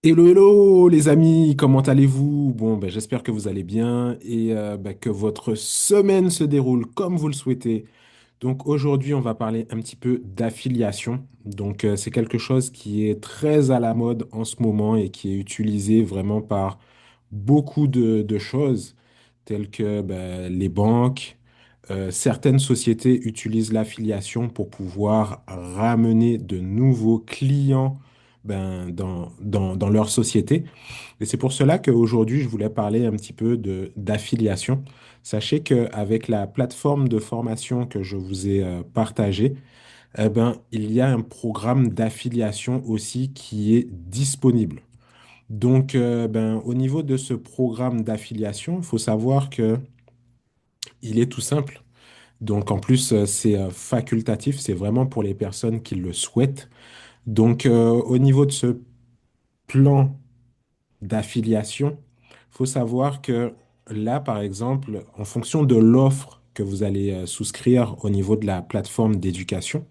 Hello, hello les amis, comment allez-vous? Bon, ben, j'espère que vous allez bien et que votre semaine se déroule comme vous le souhaitez. Donc aujourd'hui, on va parler un petit peu d'affiliation. Donc c'est quelque chose qui est très à la mode en ce moment et qui est utilisé vraiment par beaucoup de choses telles que ben, les banques. Certaines sociétés utilisent l'affiliation pour pouvoir ramener de nouveaux clients ben, dans leur société. Et c'est pour cela qu'aujourd'hui, je voulais parler un petit peu d'affiliation. Sachez qu'avec la plateforme de formation que je vous ai partagée, eh ben, il y a un programme d'affiliation aussi qui est disponible. Donc, ben, au niveau de ce programme d'affiliation, il faut savoir que il est tout simple. Donc, en plus, c'est facultatif, c'est vraiment pour les personnes qui le souhaitent. Donc, au niveau de ce plan d'affiliation, il faut savoir que là, par exemple, en fonction de l'offre que vous allez souscrire au niveau de la plateforme d'éducation,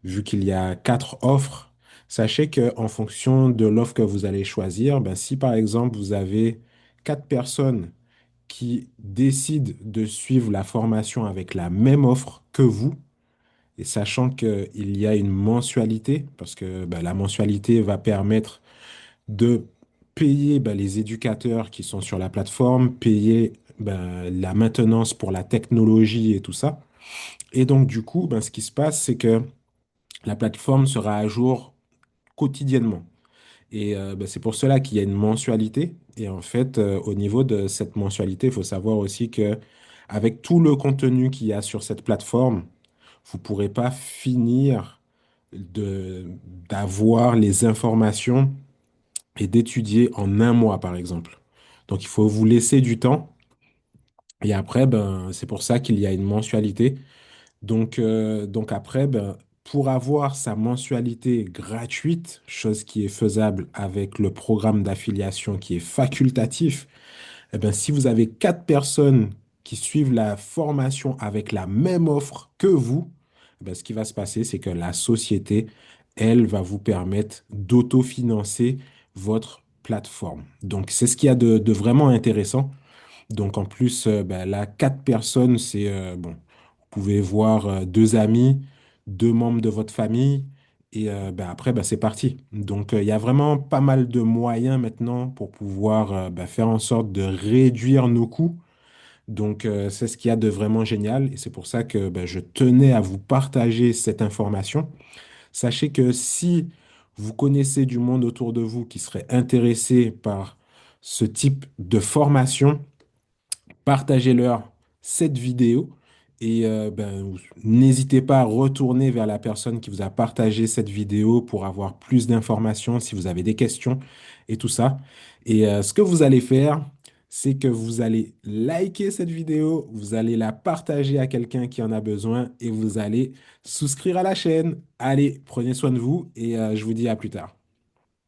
vu qu'il y a quatre offres, sachez que en fonction de l'offre que vous allez choisir, ben, si par exemple vous avez quatre personnes qui décident de suivre la formation avec la même offre que vous, et sachant qu'il y a une mensualité, parce que ben, la mensualité va permettre de payer ben, les éducateurs qui sont sur la plateforme, payer ben, la maintenance pour la technologie et tout ça. Et donc, du coup, ben, ce qui se passe, c'est que la plateforme sera à jour quotidiennement. Et ben, c'est pour cela qu'il y a une mensualité. Et en fait, au niveau de cette mensualité, il faut savoir aussi que avec tout le contenu qu'il y a sur cette plateforme, vous ne pourrez pas finir de, d'avoir les informations et d'étudier en un mois, par exemple. Donc, il faut vous laisser du temps. Et après, ben, c'est pour ça qu'il y a une mensualité. Donc après, ben, pour avoir sa mensualité gratuite, chose qui est faisable avec le programme d'affiliation qui est facultatif, eh ben, si vous avez quatre personnes qui suivent la formation avec la même offre que vous, eh ben, ce qui va se passer, c'est que la société, elle, va vous permettre d'autofinancer votre plateforme. Donc, c'est ce qu'il y a de vraiment intéressant. Donc, en plus, ben, là, quatre personnes, c'est bon. Vous pouvez voir deux amis, deux membres de votre famille, et ben, après, ben, c'est parti. Donc, il y a vraiment pas mal de moyens maintenant pour pouvoir ben, faire en sorte de réduire nos coûts. Donc, c'est ce qu'il y a de vraiment génial, et c'est pour ça que ben, je tenais à vous partager cette information. Sachez que si vous connaissez du monde autour de vous qui serait intéressé par ce type de formation, partagez-leur cette vidéo et ben, n'hésitez pas à retourner vers la personne qui vous a partagé cette vidéo pour avoir plus d'informations si vous avez des questions et tout ça. Et ce que vous allez faire, c'est que vous allez liker cette vidéo, vous allez la partager à quelqu'un qui en a besoin et vous allez souscrire à la chaîne. Allez, prenez soin de vous et je vous dis à plus tard.